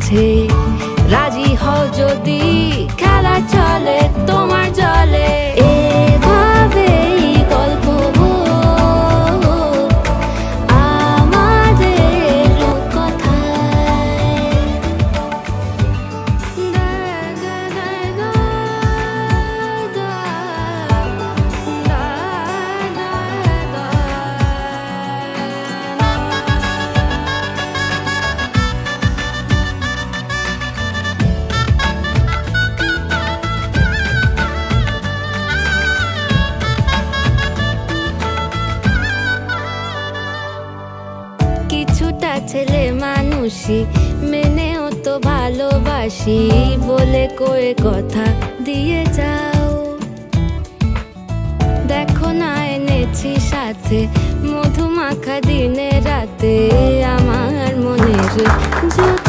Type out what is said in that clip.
কাছে রাজি হও যদি খেলা চলে তোমার জলে এভাবেই গল্প আমাদের কথায় কিছুটা ছেলে মানুষই মেনেও তো ভালোবাসি বলে কয়ে কথা দিয়ে যাও দেখো না এনেছি সাথে মধুমাখা দিনে রাতে আমার মনের